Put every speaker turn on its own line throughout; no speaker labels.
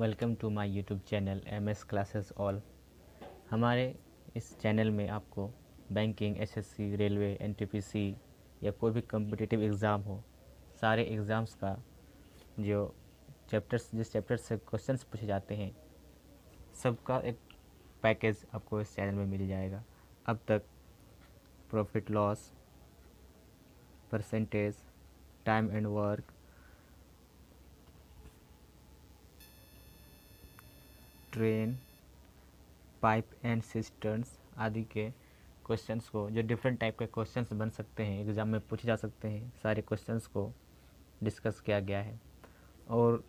Welcome to my YouTube channel MS classes all. हमारे इस channel में आपको बैंकिंग, एसएससी, रेलवे, एनटीपीसी या कोई भी कम्पिटिटिव एग्ज़ाम हो, सारे एग्ज़ाम्स का जो जिस चैप्टर से क्वेश्चंस पूछे जाते हैं, सबका एक पैकेज आपको इस चैनल में मिल जाएगा। अब तक profit loss, percentage, time and work, train, pipe and cisterns आदि के क्वेश्चंस को, जो डिफरेंट टाइप के क्वेश्चंस बन सकते हैं, एग्ज़ाम में पूछे जा सकते हैं, सारे क्वेश्चंस को डिस्कस किया गया है। और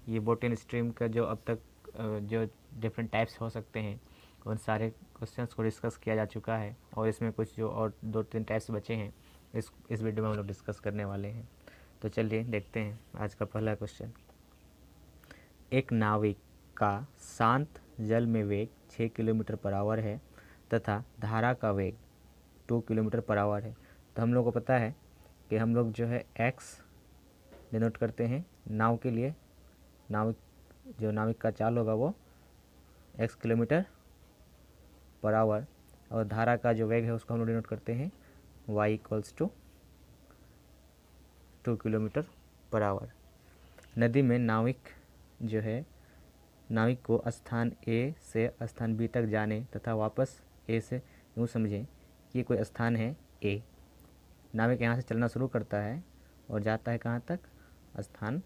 ये बोटनी स्ट्रीम का जो अब तक जो डिफरेंट टाइप्स हो सकते हैं, उन सारे क्वेश्चंस को डिस्कस किया जा चुका है। और इसमें कुछ जो और 2-3 टाइप्स बचे हैं, इस वीडियो में हम लोग डिस्कस करने वाले हैं। तो चलिए देखते हैं आज का पहला क्वेश्चन। एक नाविक का शांत जल में वेग 6 किलोमीटर पर आवर है तथा धारा का वेग 2 किलोमीटर पर आवर है। तो हम लोग को पता है कि हम लोग जो है एक्स डिनोट करते हैं नाव के लिए। नाविक का चाल होगा वो x किलोमीटर पर आवर, और धारा का जो वेग है उसको हम लोग डिनोट करते हैं y equals to 2 kilometre per hour. नदी में नाविक को स्थान A से स्थान B तक जाने तथा वापस A से, यूँ समझें कि ये कोई स्थान है A। नाविक यहाँ से चलना शुरू करता है और जाता है कहाँ तक, स्थान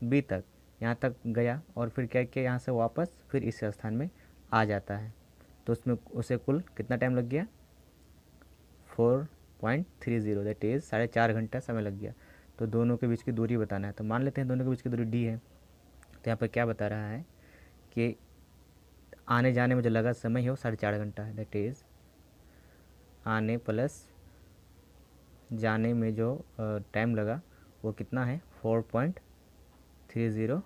B तक। यहाँ तक गया और फिर क्या किया, यहाँ से वापस फिर इस स्थान में आ जाता है। तो उसमें उसे कुल कितना टाइम लग गया, 4.30, दैट इज़ 4.5 घंटा समय लग गया। तो दोनों के बीच की दूरी बताना है। तो मान लेते हैं दोनों के बीच की दूरी d है। तो यहाँ पर क्या बता रहा है कि आने जाने में जो लगा समय है वो 4.5 घंटा है। दैट इज़ आने प्लस जाने में जो टाइम लगा वो कितना है, 4.30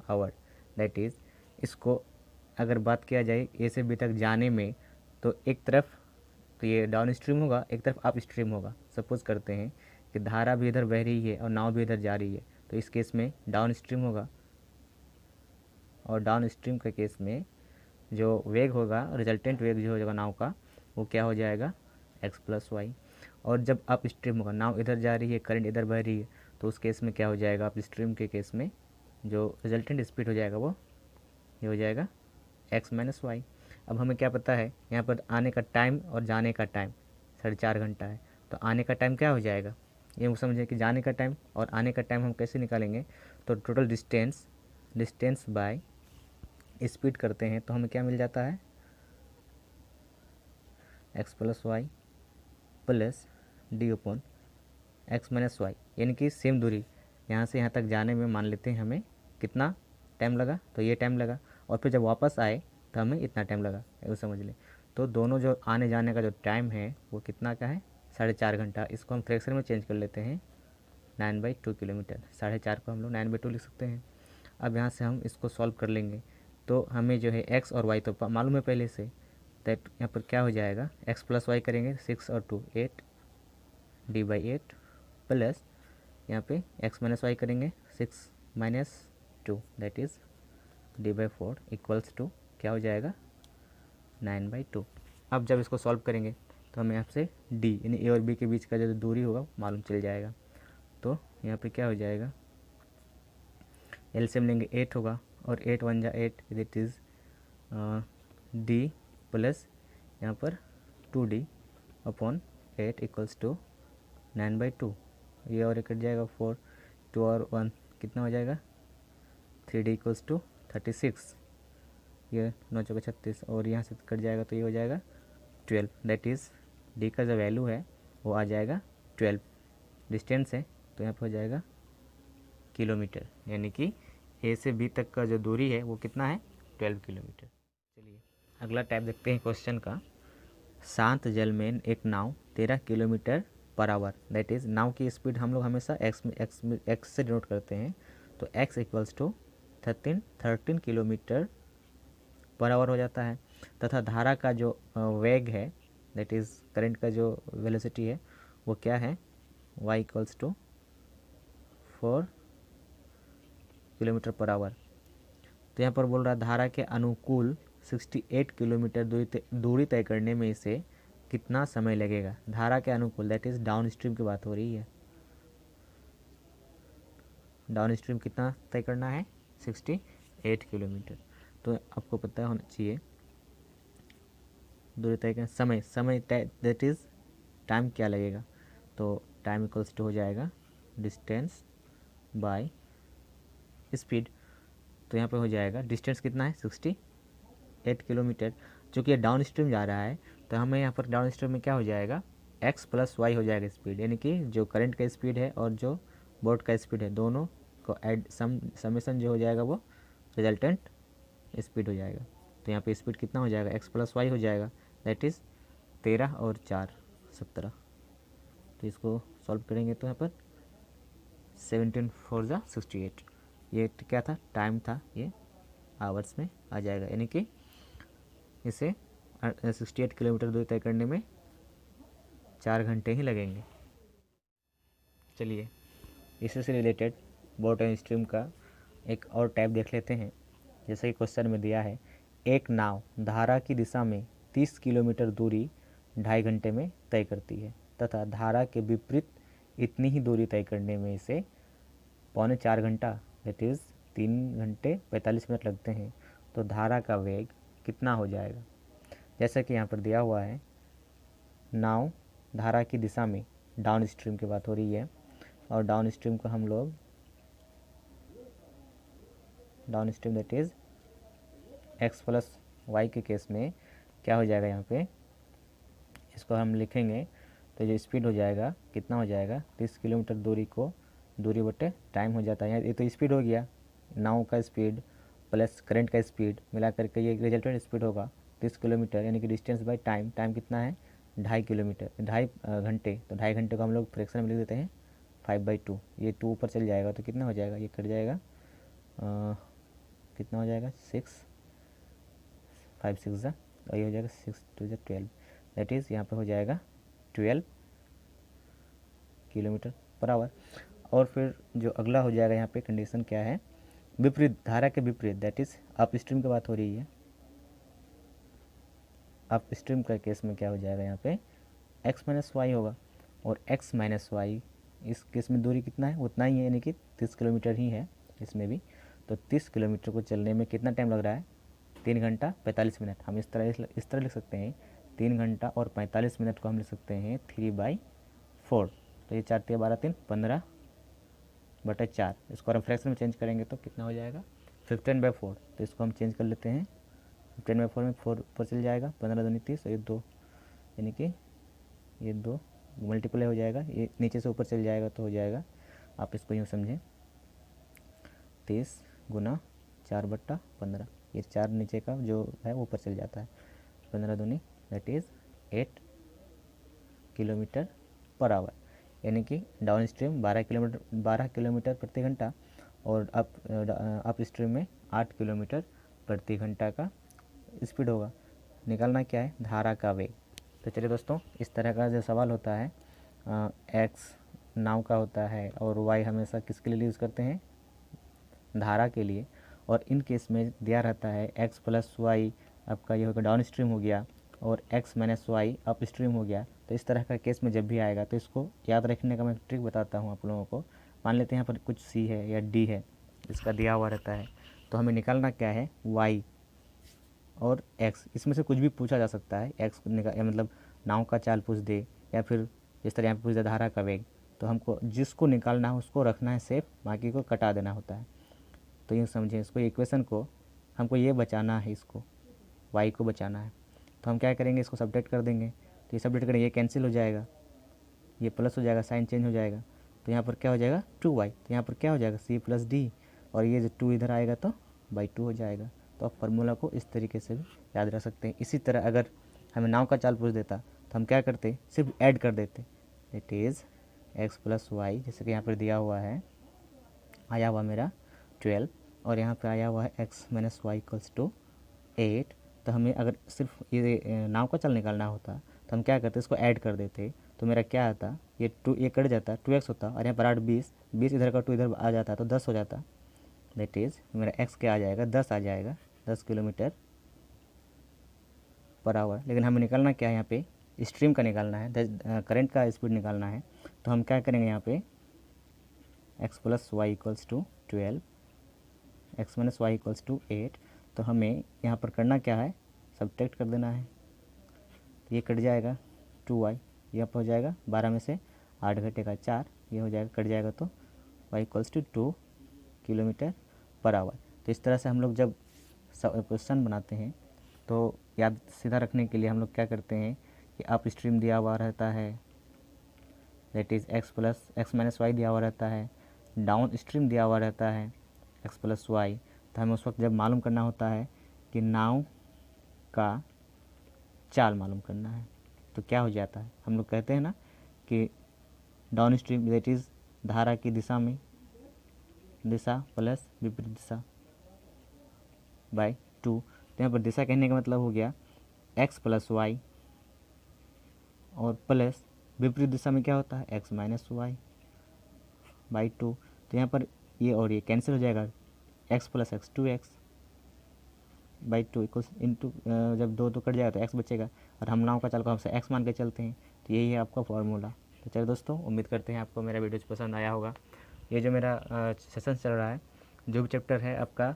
आवर। दैट इज़ इसको अगर बात किया जाए ए से बी तक जाने में, तो एक तरफ तो ये डाउन स्ट्रीम होगा, एक तरफ अप स्ट्रीम होगा। सपोज करते हैं कि धारा भी इधर बह रही है और नाव भी इधर जा रही है, तो इस केस में डाउन स्ट्रीम होगा। और डाउन स्ट्रीम के केस में जो वेग होगा, रिजल्टेंट वेग जो होगा नाव का, वो क्या हो जाएगा, x प्लस वाई। और जब अप स्ट्रीम होगा, नाव इधर जा रही है, करंट इधर बह रही है, तो उस केस में क्या हो जाएगा, अप स्ट्रीम के केस में जो रिजल्टेंट स्पीड हो जाएगा वो ये हो जाएगा x माइनस वाई। अब हमें क्या पता है, यहाँ पर आने का टाइम और जाने का टाइम 4.5 घंटा है। तो आने का टाइम क्या हो जाएगा, ये समझे कि जाने का टाइम और आने का टाइम हम कैसे निकालेंगे। तो टोटल डिस्टेंस बाय स्पीड करते हैं तो हमें क्या मिल जाता है, x plus Y plus D upon X minus Y. यानी कि सेम दूरी यहाँ से यहाँ तक जाने में मान लेते हैं हमें कितना टाइम लगा, तो ये टाइम लगा, और फिर जब वापस आए तो हमें इतना टाइम लगा, वो समझ लें। तो दोनों जो आने जाने का जो टाइम है वो कितना का है, 4.5 घंटा। इसको हम फ्रैक्शन में चेंज कर लेते हैं, 9/2 किलोमीटर। 4.5 को हम लोग 9/2 लिख सकते हैं। अब यहाँ से हम इसको सॉल्व कर लेंगे तो हमें जो है एक्स और वाई तो मालूम है पहले से। दैट यहाँ पर क्या हो जाएगा, एक्स प्लस वाई करेंगे 6 और 2 8 d/8 प्लस यहाँ पे x माइनस वाई करेंगे 6 minus 2 that is d/4 equals to क्या हो जाएगा, 9/2। अब जब इसको सॉल्व करेंगे तो हमें यहाँ से d यानी a और b के बीच का जो दूरी होगा मालूम चल जाएगा। तो यहाँ पे क्या हो जाएगा, एलसीएम लेंगे 8 होगा, और 8 1 जा 8 दैट इज़ d प्लस यहाँ पर 2d अपॉन 8 इक्वल्स टू 9/2। ये और कट जाएगा 4, 2 और 1 कितना हो जाएगा, 3d इक्वल्स टू 36। ये 9 चौके 36, और यहाँ से कट जाएगा तो ये हो जाएगा 12। दैट इज़ d का जो वैल्यू है वो आ जाएगा 12। डिस्टेंस है तो यहाँ पर हो जाएगा किलोमीटर, यानी कि a से b तक का जो दूरी है वो कितना है, 12 किलोमीटर। चलिए अगला टाइप देखते हैं क्वेश्चन का। शांत जल में एक नाव 13 kilometre per hour, that is नाव की स्पीड हम लोग हमेशा x से डिनोट करते हैं। तो x equals to 13 kilometre per hour हो जाता है। तथा धारा का जो वेग है, दैट इज़ करंट का जो वेलोसिटी है वो क्या है, y equals to 4 kilometre per hour. तो यहाँ पर बोल रहा है धारा के अनुकूल 68 किलोमीटर दूरी तय करने में इसे कितना समय लगेगा। धारा के अनुकूल दैट इज़ डाउन स्ट्रीम की बात हो रही है। डाउन स्ट्रीम कितना तय करना है 68 किलोमीटर। तो आपको पता होना चाहिए दूरी तय करना, समय दैट इज़ टाइम क्या लगेगा। तो टाइम इक्वल्स टू हो जाएगा डिस्टेंस बाय स्पीड। तो यहाँ पे हो जाएगा डिस्टेंस कितना है 68 किलोमीटर। चूँकि ये डाउन स्ट्रीम जा रहा है तो हमें यहाँ पर डाउन स्ट्रीम में क्या हो जाएगा x प्लस वाई हो जाएगा स्पीड, यानी कि जो करंट का स्पीड है और जो बोट का स्पीड है दोनों को ऐड समेसन जो हो जाएगा वो रिजल्टेंट स्पीड हो जाएगा। तो यहाँ पे स्पीड कितना हो जाएगा x प्लस वाई हो जाएगा, दैट इज़ 13 और 4 17। तो इसको सॉल्व करेंगे तो यहाँ पर 17 4 जा 68, ये क्या था टाइम था, ये आवर्स में आ जाएगा, यानी कि इसे 68 किलोमीटर दूरी तय करने में 4 घंटे ही लगेंगे। चलिए इसी से रिलेटेड बोट एंड स्ट्रीम का एक और टाइप देख लेते हैं। जैसे कि क्वेश्चन में दिया है, एक नाव धारा की दिशा में 30 किलोमीटर दूरी 2.5 घंटे में तय करती है तथा धारा के विपरीत इतनी ही दूरी तय करने में इसे 3.25 घंटा दैट इज़ 3 घंटे 45 मिनट लगते हैं। तो धारा का वेग कितना हो जाएगा। जैसा कि यहाँ पर दिया हुआ है, नाव धारा की दिशा में डाउन स्ट्रीम की बात हो रही है और डाउन स्ट्रीम को हम लोग downstream that is x plus Y के केस में क्या हो जाएगा, यहाँ पे इसको हम लिखेंगे तो जो स्पीड हो जाएगा कितना हो जाएगा 30 किलोमीटर दूरी बटे टाइम हो जाता है। ये तो स्पीड हो गया, नाव का स्पीड प्लस करंट का स्पीड मिला करके ये रिजल्टेंट स्पीड होगा 30 किलोमीटर, यानी कि डिस्टेंस बाय टाइम, टाइम कितना है 2.5 किलोमीटर 2.5 घंटे। तो 2.5 घंटे को हम लोग फ्रैक्शन में लिख देते हैं 5/2, ये 2 ऊपर चल जाएगा तो कितना हो जाएगा, ये कट जाएगा कितना हो जाएगा 6 5 6 जा, और ये हो जाएगा 6 2 12, दैट इज़ यहाँ पे हो जाएगा 12 किलोमीटर पर आवर। और फिर जो अगला हो जाएगा यहाँ पे कंडीशन क्या है, विपरीत धारा के विपरीत दैट इज़ अप स्ट्रीम की बात हो रही है। अप स्ट्रीम का केस में क्या हो जाएगा, यहाँ पे x माइनस वाई होगा और x माइनस वाई इस केस में दूरी कितना है उतना ही है, यानी कि 30 किलोमीटर ही है इसमें भी। तो 30 किलोमीटर को चलने में कितना टाइम लग रहा है 3 घंटा 45 मिनट। हम इस तरह लिख सकते हैं 3 घंटा और 45 मिनट को हम लिख सकते हैं 3/4। तो ये 4 3 12 3 15/4। इसको हम फ्रैक्शन में चेंज करेंगे तो कितना हो जाएगा 15/4। तो इसको हम चेंज कर लेते हैं 15/4 में 4 ऊपर चल जाएगा, 15 दूनी 30 और ये 2, यानी कि ये 2 मल्टीप्लाई हो जाएगा, ये नीचे से ऊपर चल जाएगा तो हो जाएगा, आप इसको यूँ समझें 30 गुना 4/15, ये 4 नीचे का जो है वो ऊपर चल जाता है, 15 दूनी that is 8 kilometre per our, यानी कि डाउन स्ट्रीम 12 किलोमीटर प्रति घंटा और अप स्ट्रीम में 8 किलोमीटर प्रति घंटा का स्पीड होगा। निकालना क्या है धारा का वेग। तो चलिए दोस्तों, इस तरह का जो सवाल होता है एक्स नाव का होता है और वाई हमेशा किसके लिए यूज़ करते हैं धारा के लिए, और इन केस में दिया रहता है x प्लस वाई आपका ये होगा डाउन स्ट्रीम हो गया और x minus Y upstream हो गया। तो इस तरह का केस में जब भी आएगा तो इसको याद रखने का मैं ट्रिक बताता हूँ आप लोगों को। मान लेते हैं यहाँ पर कुछ c है या d है, इसका दिया हुआ रहता है, तो हमें निकालना क्या है y और x, इसमें से कुछ भी पूछा जा सकता है। x या मतलब नाव का चाल पूछ दे या फिर जिस तरह यहाँ पर पूछ दे धारा का वेग, तो हमको जिसको निकालना है उसको रखना है सेफ, बाकी को कटा देना होता है। तो यूँ समझें इसको, इक्वेशन को हमको ये बचाना है, इसको y को बचाना है। तो हम क्या करेंगे, इसको सब्ट्रैक्ट कर देंगे, तो ये सब्ट्रैक्ट करेंगे, ये कैंसिल हो जाएगा, ये प्लस हो जाएगा, साइन चेंज हो जाएगा, तो यहाँ पर क्या हो जाएगा 2y, तो यहाँ पर क्या हो जाएगा c प्लस डी, और ये जो 2 इधर आएगा तो बाई 2 हो जाएगा। तो आप फार्मूला को इस तरीके से भी याद रख सकते हैं। इसी तरह अगर हमें नाव का चाल पूछ देता तो हम क्या करते, सिर्फ ऐड कर देते, it is x plus Y, जैसे कि यहाँ पर दिया हुआ है, आया हुआ मेरा 12 और यहाँ पे आया हुआ है x minus Y equals to 8। तो हमें अगर सिर्फ ये नाव का चाल निकालना होता तो हम क्या करते, इसको ऐड कर देते, तो मेरा क्या आता, ये 2 ये कट जाता 2x होता, और यहाँ पर 8 20 इधर का 2 इधर आ जाता तो 10 हो जाता, दैट इज़ मेरा एक्स क्या आ जाएगा, 10 आ जाएगा, 10 किलोमीटर पर आवर। लेकिन हमें निकालना क्या है यहाँ पे, स्ट्रीम का निकालना है, करंट का स्पीड निकालना है। तो हम क्या करेंगे यहाँ पे, X plus Y equals to 12, X minus Y equals to 8। तो हमें यहाँ पर करना क्या है, सब्ट्रैक्ट कर देना है। तो ये कट जाएगा 2y, यहाँ पर हो जाएगा 12 में से 8 घटेगा 4, ये हो जाएगा, कट जाएगा, तो y equals to 2 kilometre per hour. तो इस तरह से हम लोग जब क्वेश्चन बनाते हैं तो याद सीधा रखने के लिए हम लोग क्या करते हैं कि अप स्ट्रीम दिया हुआ रहता है, that is X minus Y दिया हुआ रहता है, डाउन स्ट्रीम दिया हुआ रहता है एक्स प्लस वाई। तो हमें उस वक्त जब मालूम करना होता है कि नाव का चाल मालूम करना है, तो क्या हो जाता है, हम लोग कहते हैं ना कि डाउन स्ट्रीम दैट इज़ धारा की दिशा में दिशा प्लस विपरीत दिशा बाय 2। तो यहाँ पर दिशा कहने का मतलब हो गया एक्स प्लस वाई, और प्लस विपरीत दिशा में क्या होता है, एक्स माइनस वाई बाई 2। तो यहाँ पर ये और ये कैंसिल हो जाएगा, x plus x 2x by 2 equals into, जब दो कट जाएगा तो एक्स बचेगा, और हम नाव का चाल को हमसे एक्स मान के चलते हैं। तो यही है आपका फार्मूला। तो चलिए दोस्तों, उम्मीद करते हैं आपको मेरा वीडियो पसंद आया होगा। ये जो मेरा सेशन चल रहा है, जो भी चैप्टर है आपका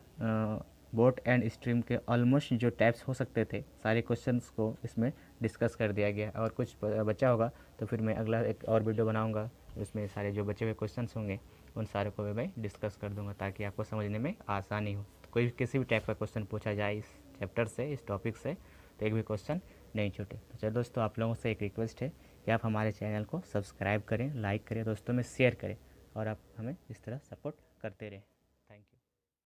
बोट एंड स्ट्रीम के ऑलमोस्ट जो टाइप्स हो सकते थे, सारे क्वेश्चंस को इसमें डिस्कस कर दिया गया है। और कुछ बचा होगा तो फिर मैं अगला एक और वीडियो बनाऊंगा, उसमें सारे जो बचे हुए क्वेश्चंस होंगे उन सारे को भी मैं डिस्कस कर दूंगा, ताकि आपको समझने में आसानी हो। तो कोई किसी भी टाइप का क्वेश्चन पूछा जाए इस चैप्टर से, इस टॉपिक से, तो एक भी क्वेश्चन नहीं छूटे। तो चलो दोस्तों, आप लोगों से एक रिक्वेस्ट है कि आप हमारे चैनल को सब्सक्राइब करें, लाइक करें, दोस्तों में शेयर करें, और आप हमें इस तरह सपोर्ट करते रहें।